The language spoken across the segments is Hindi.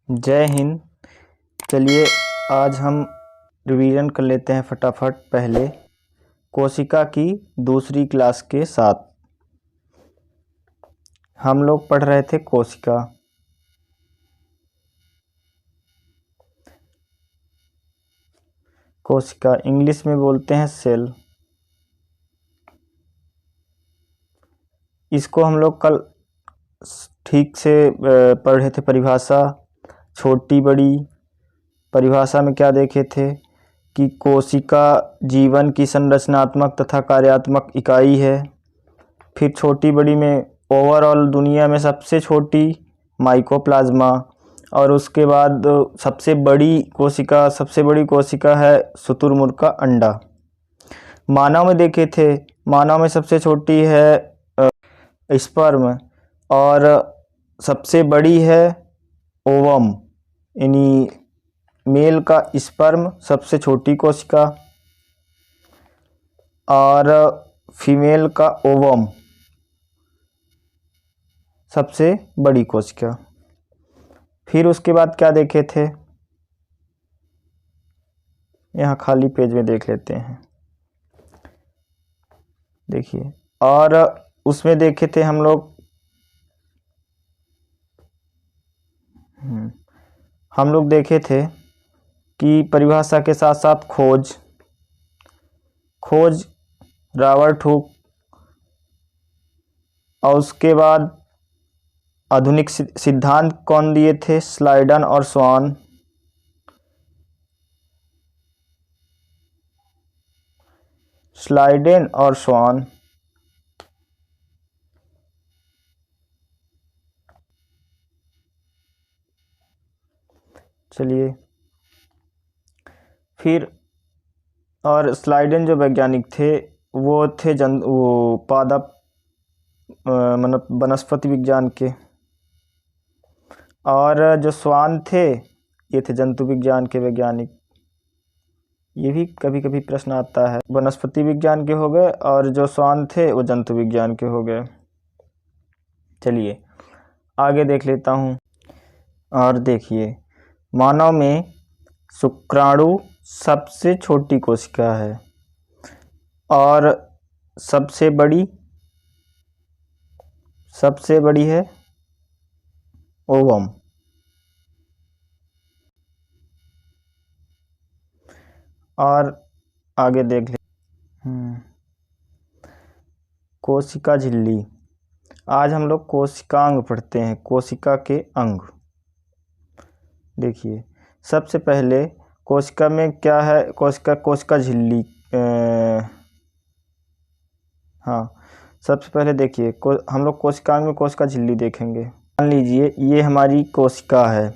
जय हिंद। चलिए आज हम रिवीजन कर लेते हैं फटाफट। पहले कोशिका की दूसरी क्लास के साथ हम लोग पढ़ रहे थे कोशिका। कोशिका इंग्लिश में बोलते हैं सेल। इसको हम लोग कल ठीक से पढ़ रहे थे। परिभाषा छोटी बड़ी। परिभाषा में क्या देखे थे कि कोशिका जीवन की संरचनात्मक तथा कार्यात्मक इकाई है। फिर छोटी बड़ी में ओवरऑल दुनिया में सबसे छोटी माइकोप्लाज्मा, और उसके बाद सबसे बड़ी कोशिका है शुतुरमुर्ग का अंडा। मानव में देखे थे, मानव में सबसे छोटी है स्पर्म, और सबसे बड़ी है ओवम, यानी मेल का स्पर्म सबसे छोटी कोशिका, और फीमेल का ओवम सबसे बड़ी कोशिका। फिर उसके बाद क्या देखे थे, यहाँ खाली पेज में देख लेते हैं। देखिए, और उसमें देखे थे हम लोग देखे थे कि परिभाषा के साथ साथ खोज रॉबर्ट हुक, और उसके बाद आधुनिक सिद्धांत कौन दिए थे, स्लाइडन और स्वान। चलिए, फिर और स्लाइडन जो वैज्ञानिक थे वो थे पादप मतलब वनस्पति विज्ञान के, और जो स्वान थे ये थे जंतु विज्ञान के वैज्ञानिक। ये भी कभी कभी प्रश्न आता है, वनस्पति विज्ञान के हो गए और जो स्वान थे वो जंतु विज्ञान के हो गए। चलिए आगे देख लेता हूँ। और देखिए, मानव में शुक्राणु सबसे छोटी कोशिका है, और सबसे बड़ी है ओवम। और आगे देख ले कोशिका झिल्ली। आज हम लोग कोशिकांग पढ़ते हैं, कोशिका के अंग। देखिए, सबसे पहले कोशिका में क्या है, कोशिका झिल्ली। हाँ, सबसे पहले देखिए हम लोग कोशिकांग में कोशिका झिल्ली देखेंगे। मान लीजिए ये हमारी कोशिका है,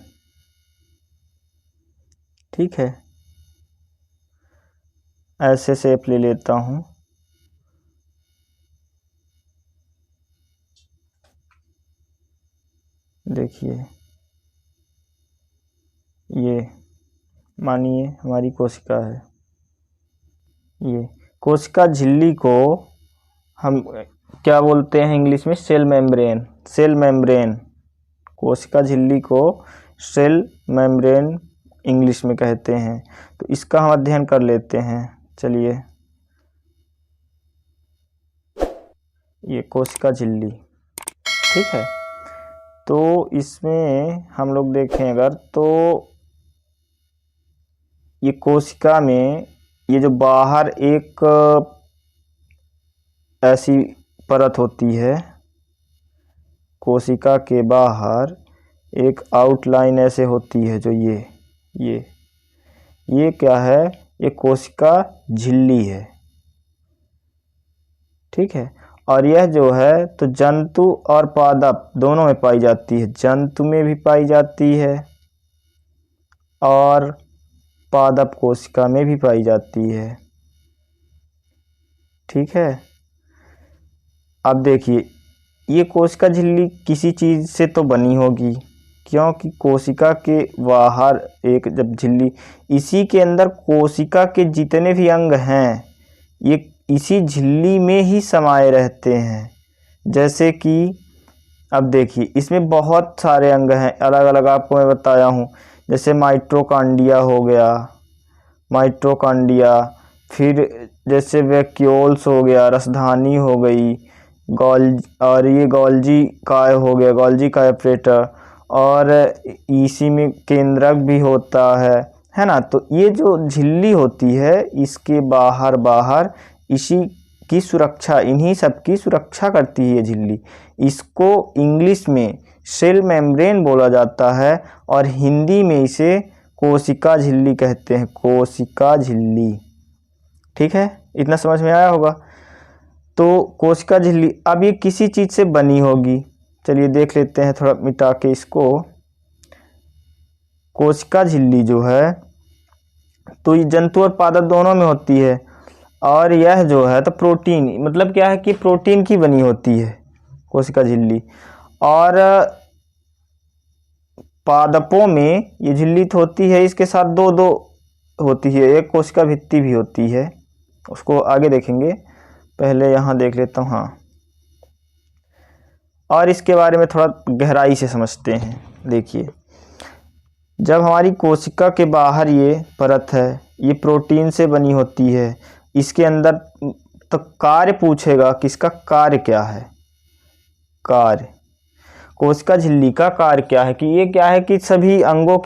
ठीक है। ऐसे शेप ले लेता हूँ। देखिए, ये मानिए हमारी कोशिका है। ये कोशिका झिल्ली को हम क्या बोलते हैं इंग्लिश में, सेल मेम्ब्रेन। कोशिका झिल्ली को सेल मेम्ब्रेन इंग्लिश में कहते हैं। तो इसका हम अध्ययन कर लेते हैं। चलिए, ये कोशिका झिल्ली, ठीक है। तो इसमें हम लोग देखें अगर, तो ये कोशिका में ये जो बाहर एक ऐसी परत होती है, कोशिका के बाहर एक आउटलाइन ऐसे होती है, जो ये क्या है, ये कोशिका झिल्ली है, ठीक है। और यह जो है तो जंतु और पादप दोनों में पाई जाती है। जंतु में भी पाई जाती है और पादप कोशिका में भी पाई जाती है, ठीक है। अब देखिए, ये कोशिका झिल्ली किसी चीज़ से तो बनी होगी, क्योंकि कोशिका के बाहर एक जब झिल्ली, इसी के अंदर कोशिका के जितने भी अंग हैं ये इसी झिल्ली में ही समाये रहते हैं। जैसे कि अब देखिए इसमें बहुत सारे अंग हैं, अलग अलग आपको मैं बताया हूँ। जैसे माइटोकॉन्ड्रिया हो गया, माइटोकॉन्ड्रिया, फिर जैसे वैक्यूल्स हो गया, रसधानी हो गई, और ये गोल्जी काय हो गया, गोल्जी काय ऑपरेटर, और इसी में केंद्रक भी होता है ना। तो ये जो झिल्ली होती है इसके बाहर बाहर इसी की सुरक्षा, इन्हीं सब की सुरक्षा करती है ये झिल्ली। इसको इंग्लिश में सेल मेम्ब्रेन बोला जाता है और हिंदी में इसे कोशिका झिल्ली कहते हैं, कोशिका झिल्ली। ठीक है, इतना समझ में आया होगा। तो कोशिका झिल्ली अब ये किसी चीज़ से बनी होगी, चलिए देख लेते हैं थोड़ा मिटा के इसको। कोशिका झिल्ली जो है तो ये जंतु और पादप दोनों में होती है, और यह जो है तो प्रोटीन, मतलब क्या है कि प्रोटीन की बनी होती है कोशिका झिल्ली। और पादपों में ये झिल्ली तो होती है, इसके साथ दो दो होती है, एक कोशिका भित्ति भी होती है, उसको आगे देखेंगे, पहले यहाँ देख लेता हूँ। हाँ, और इसके बारे में थोड़ा गहराई से समझते हैं। देखिए, जब हमारी कोशिका के बाहर ये परत है, ये प्रोटीन से बनी होती है, इसके अंदर तो कार्य पूछेगा कि इसका कार्य क्या है। कार्य, कोशिका झिल्ली का कार्य क्या है कि ये क्या है कि सभी अंगों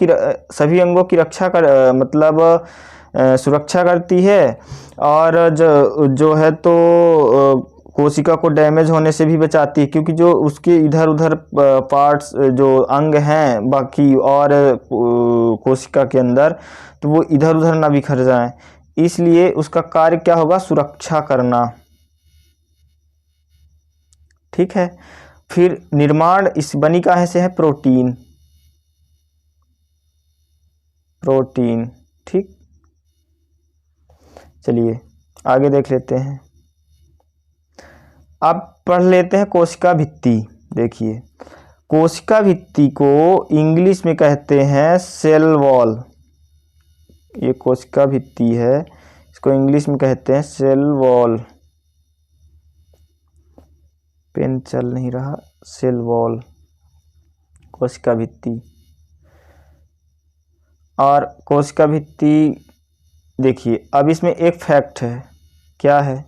की रक्षा मतलब सुरक्षा करती है, और जो है तो कोशिका को डैमेज होने से भी बचाती है, क्योंकि जो उसके इधर उधर पार्ट्स जो अंग हैं बाकी और कोशिका के अंदर, तो वो इधर उधर ना बिखर जाएं, इसलिए उसका कार्य क्या होगा, सुरक्षा करना। ठीक है, फिर निर्माण इस बनी काहे से है, प्रोटीन, प्रोटीन। ठीक, चलिए आगे देख लेते हैं। अब पढ़ लेते हैं कोशिका भित्ति। देखिए, कोशिका भित्ति को इंग्लिश में कहते हैं सेल वॉल। ये कोशिका भित्ति है, इसको इंग्लिश में कहते हैं सेल वॉल। पेन चल नहीं रहा, सेल वॉल, कोशिका भित्ति। और कोशिका भित्ति देखिए, अब इसमें एक फैक्ट है, क्या है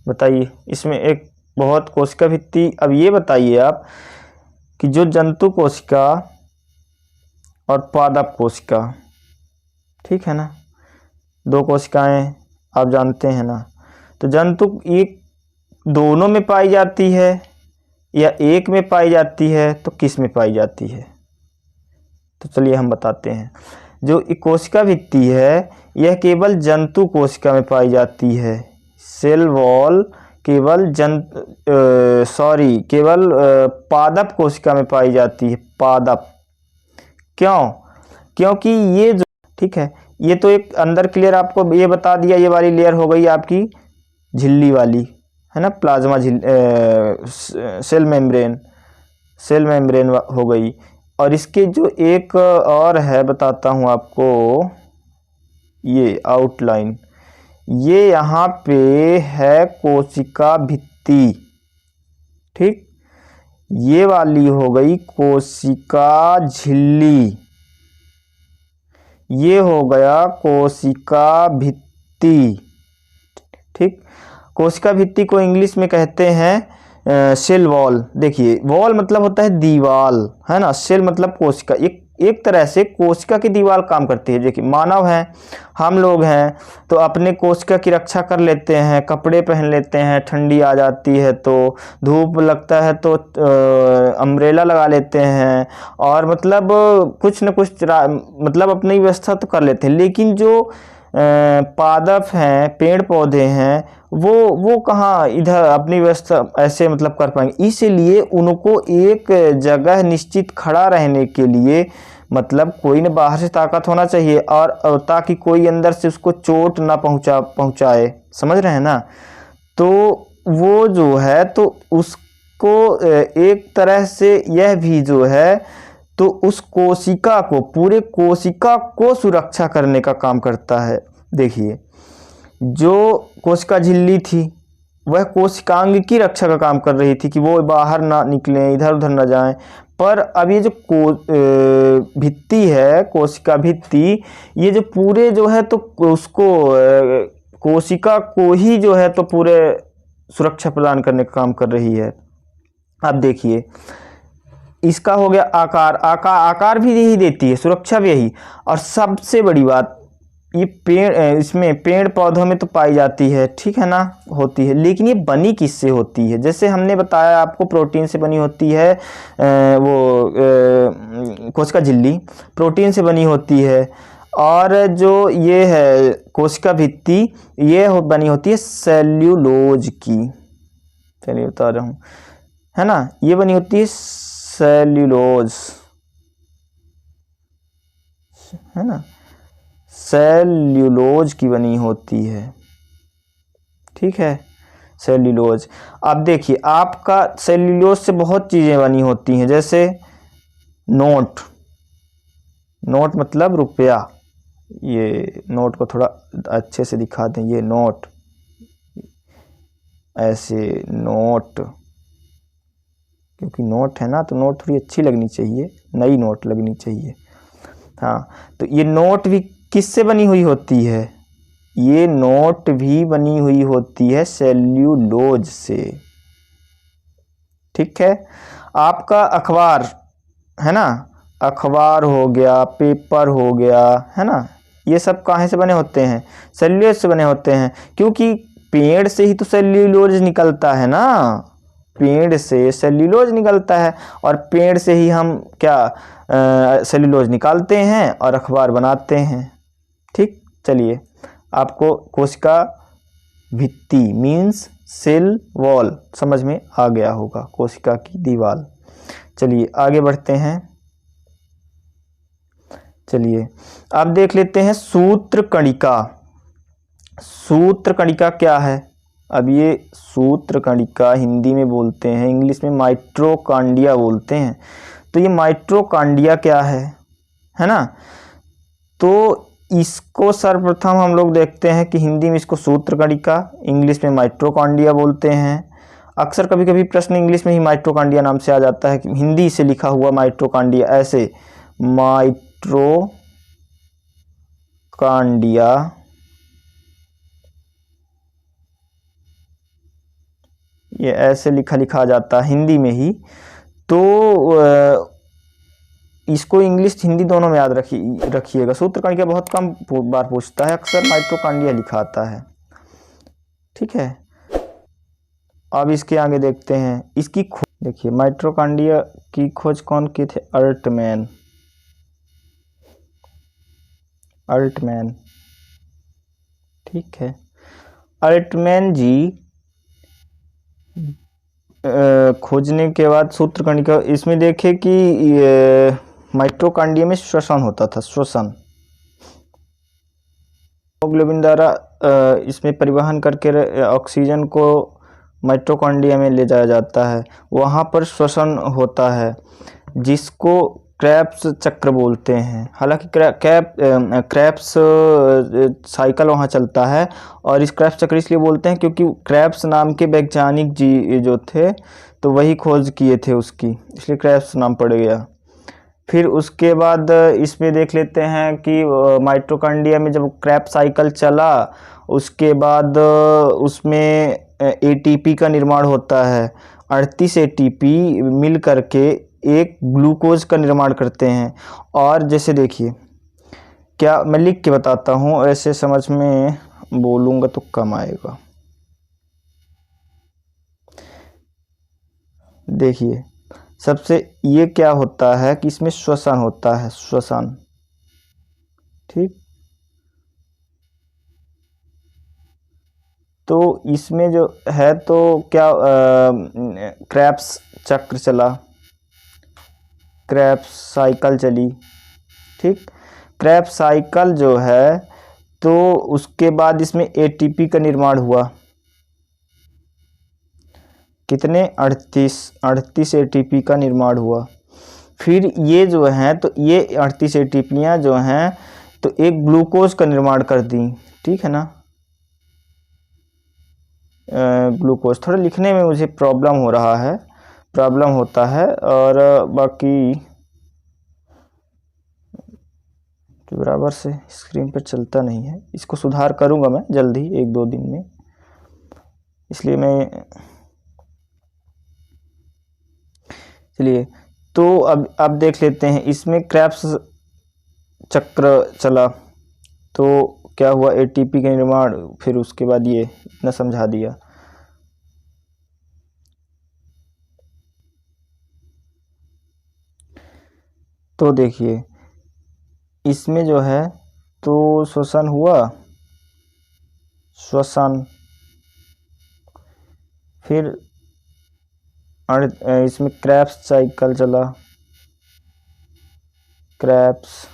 बताइए, इसमें एक बहुत कोशिका भित्ति। अब ये बताइए आप कि जो जंतु कोशिका और पादप कोशिका, ठीक है ना, दो कोशिकाएं आप जानते हैं ना, तो जंतु एक दोनों में पाई जाती है या एक में पाई जाती है, तो किस में पाई जाती है, तो चलिए हम बताते हैं। जो कोशिका भित्ति है यह केवल जंतु कोशिका में पाई जाती है। सेल वॉल केवल केवल पादप कोशिका में पाई जाती है, पादप। क्यों, क्योंकि ये जो, ठीक है, ये तो एक अंदर क्लियर आपको ये बता दिया, ये वाली लेयर हो गई आपकी झिल्ली वाली, है ना, प्लाज्मा सेल मेम्ब्रेन हो गई। और इसके जो एक और है बताता हूँ आपको, ये आउटलाइन, ये यहाँ पे है कोशिका भित्ति। ठीक, ये वाली हो गई कोशिका झिल्ली, ये हो गया कोशिका भित्ति। ठीक, कोशिका भित्ति को इंग्लिश में कहते हैं सेल वॉल। देखिए, वॉल मतलब होता है दीवाल, है ना, सेल मतलब कोशिका, एक तरह से कोशिका की दीवार काम करती है। देखिए, मानव हैं, हम लोग हैं, तो अपने कोशिका की रक्षा कर लेते हैं, कपड़े पहन लेते हैं, ठंडी आ जाती है तो, धूप लगता है तो अम्ब्रेला लगा लेते हैं, और मतलब कुछ न कुछ मतलब अपनी व्यवस्था तो कर लेते हैं। लेकिन जो पादप हैं, पेड़ पौधे हैं, वो कहाँ इधर अपनी व्यवस्था ऐसे मतलब कर पाएंगे। इसलिए उनको एक जगह निश्चित खड़ा रहने के लिए मतलब कोई न बाहर से ताकत होना चाहिए, और ताकि कोई अंदर से उसको चोट ना पहुँचाए, समझ रहे हैं ना। तो वो जो है तो उसको एक तरह से यह भी जो है तो उस कोशिका को, पूरे कोशिका को सुरक्षा करने का काम करता है। देखिए, जो कोशिका झिल्ली थी वह कोशिकांग की रक्षा का काम कर रही थी कि वो बाहर ना निकलें, इधर उधर ना जाएं। पर अब ये जो भित्ति है, कोशिका भित्ति, ये जो पूरे जो है तो उसको कोशिका को ही जो है तो पूरे सुरक्षा प्रदान करने का काम कर रही है। अब देखिए, इसका हो गया आकार, आकार भी यही देती है, सुरक्षा भी यही। और सबसे बड़ी बात, ये पेड़, इसमें पेड़ पौधों में तो पाई जाती है, ठीक है ना, होती है, लेकिन ये बनी किससे होती है? जैसे हमने बताया आपको, प्रोटीन से बनी होती है, कोशिका झिल्ली प्रोटीन से बनी होती है। और जो ये है कोशिका भित्ति, ये बनी होती है सेल्यूलोज की, चलिए बता रहा हूँ, है ना, ये बनी होती है सेल्यूलोज, है ना, सेल्यूलोज की बनी होती है, ठीक है, सेल्यूलोज। अब देखिए, आपका सेल्यूलोज से बहुत चीज़ें बनी होती हैं, जैसे नोट, नोट मतलब रुपया, ये नोट को थोड़ा अच्छे से दिखा दें, ये नोट, ऐसे नोट, क्योंकि नोट है ना, तो नोट थोड़ी अच्छी लगनी चाहिए, नई नोट लगनी चाहिए। हाँ, तो ये नोट भी किससे बनी हुई होती है? ये नोट भी बनी हुई होती है सेल्यूलोज से, ठीक है। आपका अखबार, है ना, अखबार हो गया, पेपर हो गया, है ना, ये सब कहाँ से बने होते हैं? सेल्यूलोज से बने होते हैं, क्योंकि पेड़ से ही तो सेल्यूलोज निकलता है ना, पेड़ से सेल्यूलोज निकलता है, और पेड़ से ही हम क्या सेल्यूलोज निकालते हैं और अखबार बनाते हैं, ठीक। चलिए, आपको कोशिका भित्ति मीन्स सेल वॉल समझ में आ गया होगा, कोशिका की दीवार। चलिए आगे बढ़ते हैं। चलिए अब देख लेते हैं सूत्र कणिका। सूत्र कणिका क्या है? अब ये सूत्र कणिका हिंदी में बोलते हैं, इंग्लिश में माइटोकॉन्ड्रिया बोलते हैं। तो ये माइटोकॉन्ड्रिया क्या है ना। तो इसको सर्वप्रथम हम लोग देखते हैं कि हिंदी में इसको सूत्र कणिका, इंग्लिश में माइटोकॉन्ड्रिया बोलते हैं। अक्सर कभी कभी प्रश्न इंग्लिश में ही माइटोकॉन्ड्रिया नाम से आ जाता है, कि हिंदी से लिखा हुआ माइटोकॉन्ड्रिया, ऐसे माइटोकॉन्ड्रिया, ये ऐसे लिखा जाता है हिंदी में ही। तो इसको इंग्लिश हिंदी दोनों में याद रखिएगा। सूत्र कणिका बहुत कम बार पूछता है, अक्सर माइटोकॉन्ड्रिया लिखा आता है, ठीक है। अब इसके आगे देखते हैं इसकी खोज। देखिए माइटोकॉन्ड्रिया की खोज कौन किए थे? अल्टमैन, अल्टमैन, ठीक है। अल्टमैन जी खोजने के बाद सूत्र कणिका, इसमें देखे कि माइटोकॉन्ड्रिया में श्वसन होता था, श्वसन हीमोग्लोबिन द्वारा इसमें परिवहन करके ऑक्सीजन को माइटोकॉन्ड्रिया में ले जाया जाता है, वहाँ पर श्वसन होता है, जिसको क्रेब्स चक्र बोलते हैं। हालांकि क्रेब्स साइकिल वहाँ चलता है, और इस क्रेब्स चक्र इसलिए बोलते हैं क्योंकि क्रेब्स नाम के वैज्ञानिक जी जो थे तो वही खोज किए थे उसकी, इसलिए क्रेब्स नाम पड़ गया। फिर उसके बाद इसमें देख लेते हैं कि माइटोकॉन्ड्रिया में जब क्रेब्स साइकिल चला, उसके बाद उसमें एटीपी का निर्माण होता है। 38 एटीपी मिल करके एक ग्लूकोज का निर्माण करते हैं। और जैसे देखिए, क्या मैं लिख के बताता हूँ, ऐसे समझ में बोलूँगा तो कम आएगा। देखिए सबसे ये क्या होता है कि इसमें श्वसन होता है, श्वसन, ठीक। तो इसमें जो है तो क्या क्रेब्स चक्र चला, क्रेब्स साइकिल चली, ठीक। क्रेब्स साइकिल जो है तो उसके बाद इसमें एटीपी का निर्माण हुआ, कितने? 38 एटीपी का निर्माण हुआ। फिर ये जो हैं तो ये 38 एटीपियाँ जो हैं तो एक ग्लूकोज का निर्माण कर दी, ठीक है ना, ग्लूकोज। थोड़ा लिखने में मुझे प्रॉब्लम हो रहा है, प्रॉब्लम होता है, और बाकी बराबर से स्क्रीन पर चलता नहीं है। इसको सुधार करूँगा मैं जल्दी 1-2 दिन में, इसलिए मैं, चलिए तो अब देख लेते हैं। इसमें क्रेब्स चक्र चला तो क्या हुआ, एटीपी का निर्माण, फिर उसके बाद ये इतना समझा दिया। तो देखिए इसमें जो है तो श्वसन हुआ, श्वसन, फिर इसमें क्रेब्स साइकिल चला, क्रेब्स,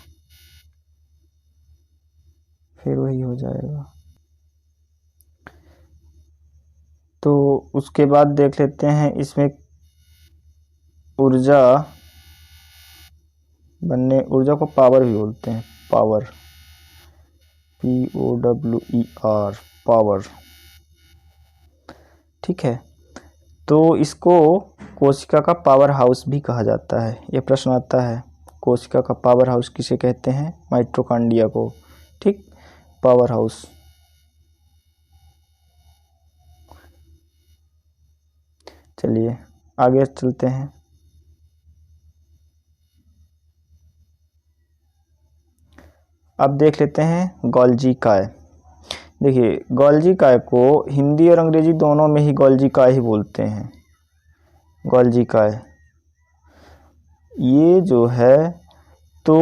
फिर वही हो जाएगा। तो उसके बाद देख लेते हैं इसमें ऊर्जा बनने, ऊर्जा को पावर भी बोलते हैं, पावर, POWER, पावर, ठीक है। तो इसको कोशिका का पावर हाउस भी कहा जाता है। ये प्रश्न आता है, कोशिका का पावर हाउस किसे कहते हैं, माइटोकॉन्ड्रिया को, ठीक, पावर हाउस। चलिए आगे चलते हैं। अब देख लेते हैं गोल्जी काय। देखिए गोल्जी काय को हिंदी और अंग्रेजी दोनों में ही गोल्जी काय ही बोलते हैं, गोल्जी काय। ये जो है तो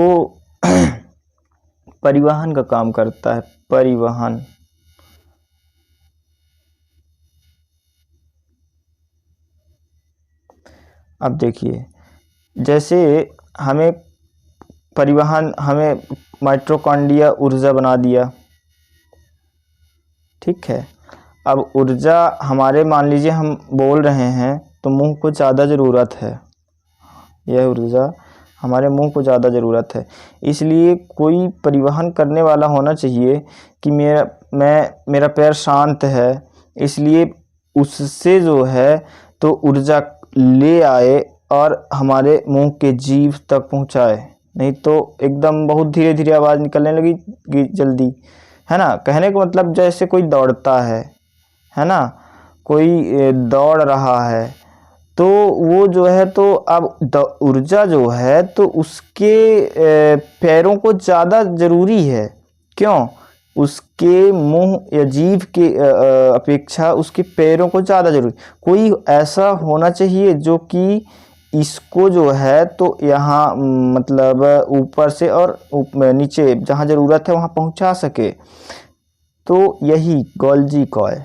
परिवहन का काम करता है, परिवहन। अब देखिए जैसे हमें परिवहन, हमें माइटोकॉन्ड्रिया ऊर्जा बना दिया, ठीक है। अब ऊर्जा हमारे, मान लीजिए हम बोल रहे हैं तो मुंह को ज़्यादा ज़रूरत है, यह ऊर्जा हमारे मुंह को ज़्यादा ज़रूरत है, इसलिए कोई परिवहन करने वाला होना चाहिए कि मेरा पैर शांत है, इसलिए उससे जो है तो ऊर्जा ले आए और हमारे मुंह के जीभ तक पहुंचाए, नहीं तो एकदम बहुत धीरे धीरे आवाज़ निकलने लगी जल्दी, है ना। कहने का मतलब जैसे कोई दौड़ता है ना, कोई दौड़ रहा है तो वो जो है तो अब ऊर्जा जो है तो उसके पैरों को ज़्यादा ज़रूरी है, क्यों, उसके मुंह या जीभ के अपेक्षा उसके पैरों को ज़्यादा ज़रूरी। कोई ऐसा होना चाहिए जो कि इसको जो है तो यहाँ मतलब ऊपर से और नीचे जहाँ ज़रूरत है वहाँ पहुँचा सके। तो यही गोल्जी काय,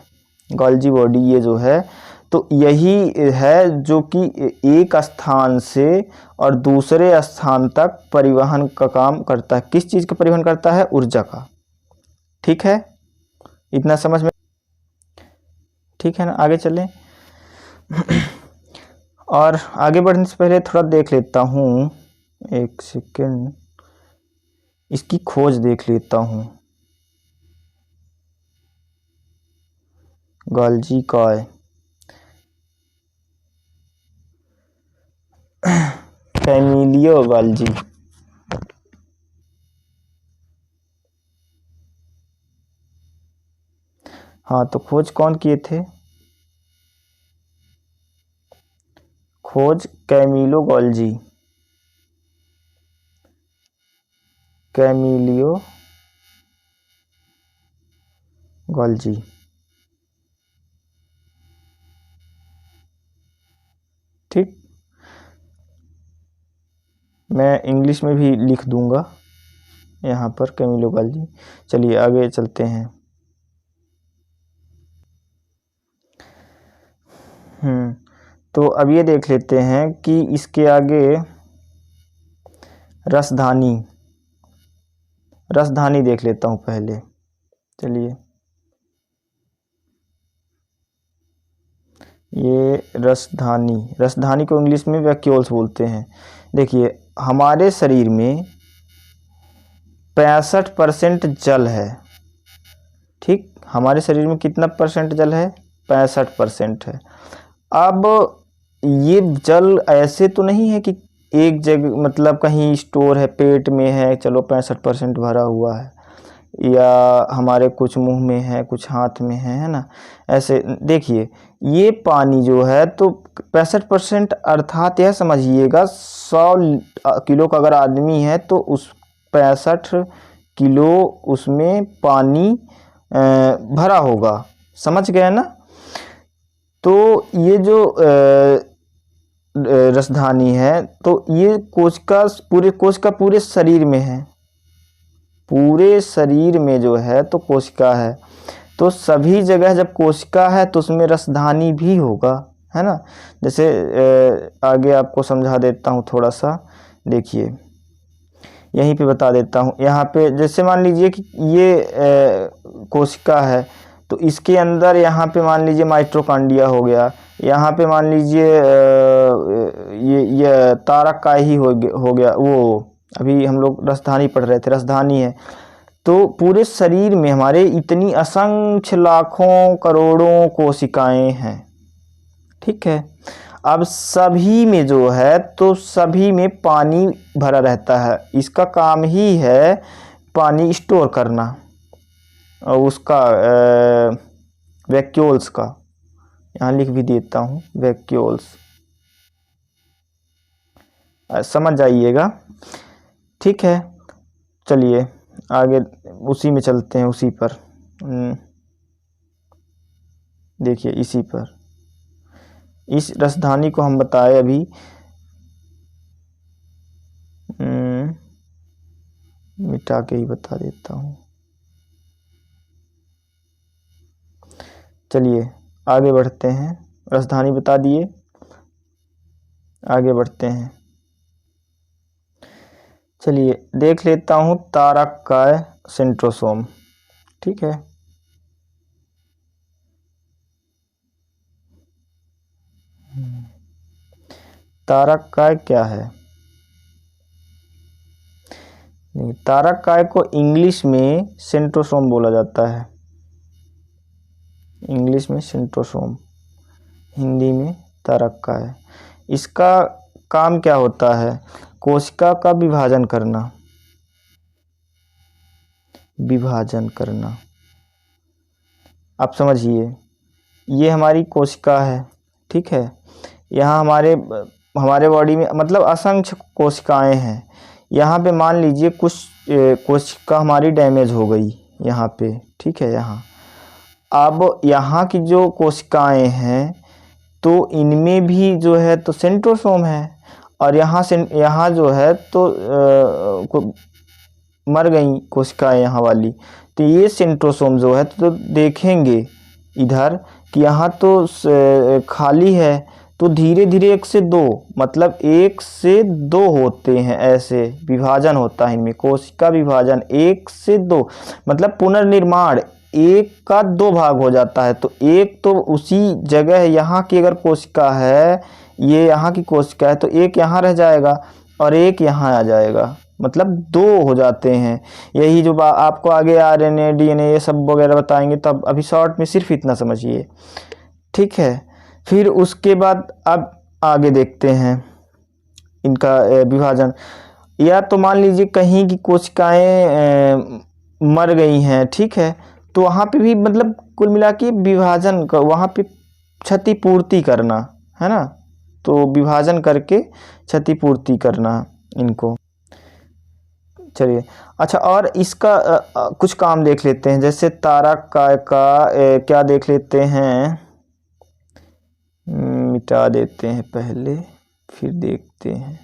गोल्जी बॉडी ये जो है तो यही है जो कि एक स्थान से और दूसरे स्थान तक परिवहन का काम करता है। किस चीज़ का परिवहन करता है, ऊर्जा का, ठीक है, इतना समझ में, ठीक है ना। आगे चलें और आगे बढ़ने से पहले थोड़ा देख लेता हूँ, एक सेकंड, इसकी खोज देख लेता हूँ। गोल्जी काय, कैमिलियो गोल्जी, हाँ तो खोज कौन किए थे, खोज कैमिलो गोल्जी, कैमिलियो गोल्जी, ठीक। मैं इंग्लिश में भी लिख दूंगा यहाँ पर, कैमिलो गोल्जी। चलिए आगे चलते हैं। तो अब ये देख लेते हैं कि इसके आगे रसधानी, रसधानी देख लेता हूँ पहले। चलिए ये रसधानी, रसधानी को इंग्लिश में वैक्यूल्स बोलते हैं। देखिए हमारे शरीर में 65% जल है, ठीक, हमारे शरीर में कितना % जल है, 65% है। अब ये जल ऐसे तो नहीं है कि एक जगह मतलब कहीं स्टोर है, पेट में है, चलो 65% भरा हुआ है, या हमारे कुछ मुंह में है, कुछ हाथ में है ना। ऐसे देखिए, ये पानी जो है तो 65% अर्थात यह समझिएगा 100 किलो का अगर आदमी है तो उस 65 किलो उसमें पानी भरा होगा, समझ गए ना। तो ये जो रसधानी है तो ये कोशिका पूरे शरीर में है, पूरे शरीर में जो है तो कोशिका है, तो सभी जगह जब कोशिका है तो उसमें रसधानी भी होगा, है ना। जैसे आगे आपको समझा देता हूँ थोड़ा सा, देखिए यहीं पे बता देता हूँ। यहाँ पे जैसे मान लीजिए कि ये कोशिका है तो इसके अंदर यहाँ पे मान लीजिए माइटोकॉन्ड्रिया हो गया, यहाँ पे मान लीजिए ये तारक काय ही हो गया, वो अभी हम लोग रसधानी पढ़ रहे थे, रसधानी है। तो पूरे शरीर में हमारे इतनी असंख्य लाखों करोड़ों कोशिकाएं हैं, ठीक है। अब सभी में जो है तो सभी में पानी भरा रहता है, इसका काम ही है पानी स्टोर करना, और उसका वैक्यूल्स का, यहाँ लिख भी देता हूँ वैक्यूल्स, समझ जाइएगा, ठीक है। चलिए आगे उसी में चलते हैं, उसी पर देखिए, इसी पर इस रसधानी को हम बताए अभी, मिटा के ही बता देता हूँ। चलिए आगे बढ़ते हैं, रसधानी बता दिए, आगे बढ़ते हैं। चलिए देख लेता हूँ तारक काय सेंट्रोसोम, ठीक है। तारक काय क्या है? नहीं, तारक काय को इंग्लिश में सेंट्रोसोम बोला जाता है, इंग्लिश में सेंट्रोसोम, हिंदी में तारक काय। इसका काम क्या होता है? कोशिका का विभाजन करना, विभाजन करना। आप समझिए, ये हमारी कोशिका है, ठीक है। यहाँ हमारे बॉडी में मतलब असंख्य कोशिकाएं हैं। यहाँ पे मान लीजिए कुछ कोशिका हमारी डैमेज हो गई यहाँ पे, ठीक है। अब यहाँ की जो कोशिकाएं हैं तो इनमें भी जो है तो सेंट्रोसोम है, और यहाँ जो है तो मर गई कोशिकाएं यहाँ वाली, तो ये सेंट्रोसोम जो है तो देखेंगे इधर कि यहाँ तो खाली है, तो धीरे धीरे 1 से 2 मतलब 1 से 2 होते हैं, ऐसे विभाजन होता है इनमें, कोशिका विभाजन 1 से 2 मतलब पुनर्निर्माण, 1 का 2 भाग हो जाता है। तो एक तो उसी जगह यहाँ की अगर कोशिका है, ये यहाँ की कोशिका है, तो एक यहाँ रह जाएगा और एक यहाँ आ जाएगा, मतलब 2 हो जाते हैं। यही जो आपको आगे आरएनए डीएनए ये सब वगैरह बताएंगे, तब अभी शॉर्ट में सिर्फ इतना समझिए, ठीक है। फिर उसके बाद अब आगे देखते हैं इनका विभाजन। या तो मान लीजिए कहीं की कोशिकाएं मर गई हैं, ठीक है, तो वहाँ पे भी मतलब कुल मिला के विभाजन का, वहाँ पे क्षतिपूर्ति करना है ना, तो विभाजन करके क्षतिपूर्ति करना इनको। चलिए अच्छा, और इसका कुछ काम देख लेते हैं। जैसे तारक काय का क्या देख लेते हैं, मिटा देते हैं पहले फिर देखते हैं।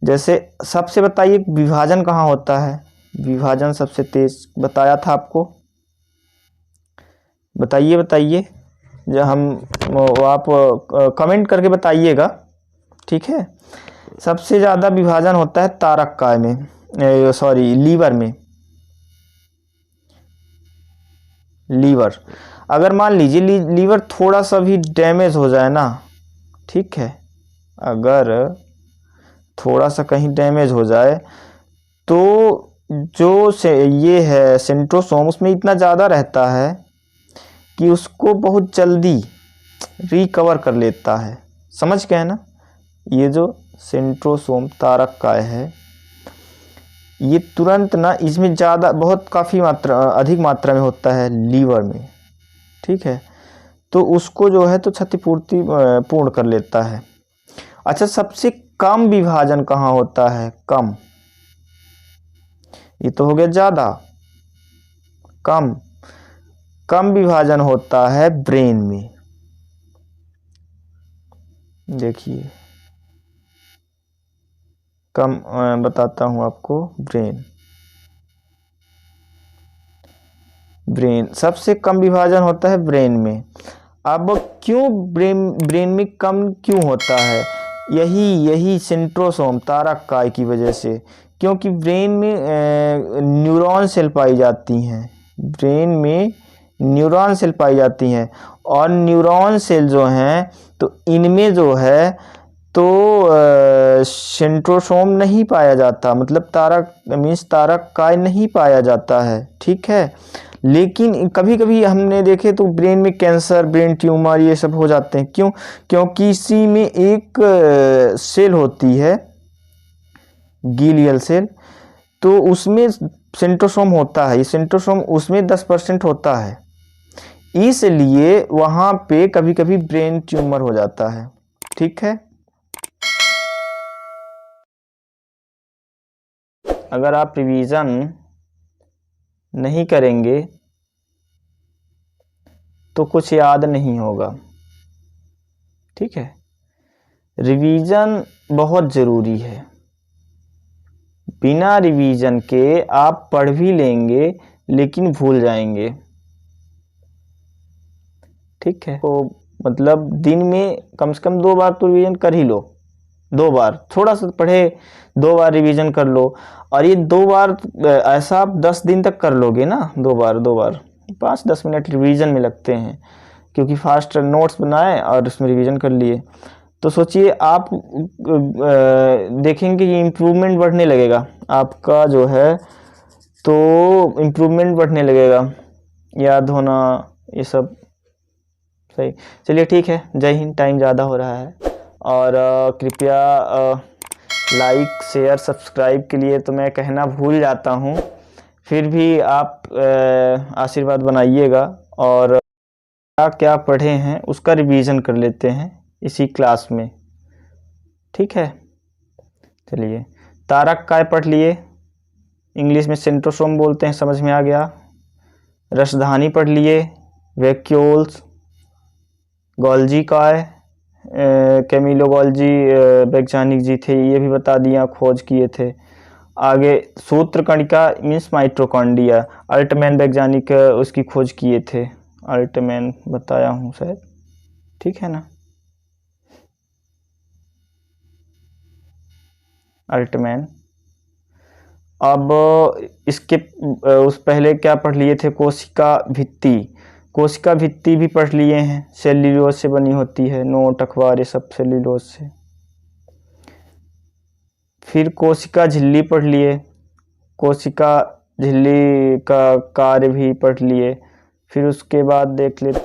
जैसे सबसे बताइए विभाजन कहाँ होता है? विभाजन सबसे तेज बताया था आपको, बताइए जब आप कमेंट करके बताइएगा, ठीक है। सबसे ज़्यादा विभाजन होता है तारक काय में, सॉरी लीवर में। लीवर, अगर मान लीजिए लीवर थोड़ा सा भी डैमेज हो जाए ना, ठीक है, अगर थोड़ा सा कहीं डैमेज हो जाए तो जो से ये है सेंट्रोसोम, उसमें इतना ज़्यादा रहता है कि उसको बहुत जल्दी रिकवर कर लेता है। समझ गए ना? ये जो सेंट्रोसोम तारक काय है, ये तुरंत ना, इसमें ज़्यादा बहुत काफ़ी अधिक मात्रा में होता है लीवर में, ठीक है। तो उसको जो है तो क्षतिपूर्ति पूर्ण कर लेता है। अच्छा, सबसे कम विभाजन कहाँ होता है? कम, ये तो हो गया ज़्यादा। कम, कम विभाजन होता है ब्रेन में। देखिए कम, बताता हूँ आपको। ब्रेन सबसे कम विभाजन होता है ब्रेन में। अब क्यों ब्रेन में कम क्यों होता है? यही सेंट्रोसोम तारक काय की वजह से। क्योंकि ब्रेन में न्यूरॉन सेल पाई जाती हैं। ब्रेन में न्यूरॉन सेल पाई जाती हैं, और न्यूरॉन सेल जो हैं तो इनमें जो है तो सेंट्रोसोम नहीं पाया जाता, मतलब तारक काय नहीं पाया जाता है, ठीक है। लेकिन कभी कभी हमने देखे तो ब्रेन में कैंसर, ब्रेन ट्यूमर ये सब हो जाते हैं। क्यों? क्योंकि इसी में एक सेल होती है, ग्लियल सेल, तो उसमें सेंट्रोसोम होता है। ये सेंट्रोसोम उसमें 10% होता है, इसलिए वहाँ पे कभी कभी ब्रेन ट्यूमर हो जाता है, ठीक है। अगर आप रिवीजन नहीं करेंगे तो कुछ याद नहीं होगा, ठीक है। रिवीजन बहुत ज़रूरी है। बिना रिवीजन के आप पढ़ भी लेंगे लेकिन भूल जाएंगे, ठीक है। तो मतलब दिन में कम से कम 2 बार तो रिवीजन कर ही लो। 2 बार थोड़ा सा पढ़े, 2 बार रिवीजन कर लो। और ये 2 बार ऐसा आप 10 दिन तक कर लोगे ना, 2 बार 5-10 मिनट रिवीजन में लगते हैं, क्योंकि फास्ट नोट्स बनाए और उसमें रिवीजन कर लिए। तो सोचिए आप देखेंगे कि इम्प्रूवमेंट बढ़ने लगेगा आपका जो है, तो इम्प्रूवमेंट बढ़ने लगेगा, याद होना ये सब सही। चलिए ठीक है, जय हिंद। टाइम ज़्यादा हो रहा है, और कृपया लाइक शेयर सब्सक्राइब के लिए तो मैं कहना भूल जाता हूँ, फिर भी आप आशीर्वाद बनाइएगा। और क्या पढ़े हैं उसका रिवीजन कर लेते हैं इसी क्लास में, ठीक है। चलिए, तारक काय पढ़ लिए, इंग्लिश में सेंट्रोसोम बोलते हैं, समझ में आ गया। रसधानी पढ़ लिए, वैक्यूल्स। गोल्जी काय, कैमिलो गोल्जी वैज्ञानिक जी थे, ये भी बता दिया, खोज किए थे। आगे सूत्र कणिका मीन्स माइटोकॉन्ड्रिया, अल्टमैन वैज्ञानिक उसकी खोज किए थे। अल्टमैन बताया हूँ शायद, ठीक है ना। अल्टमैन। अब इसके उस पहले क्या पढ़ लिए थे? कोशिका भित्ति। कोशिका भित्ति भी पढ़ लिए हैं, सेल्यूलोज से बनी होती है, नोट अखबार ये सब सेल्यूलोज से। फिर कोशिका झिल्ली पढ़ लिए, कोशिका झिल्ली का कार्य भी पढ़ लिए। फिर उसके बाद देख लेते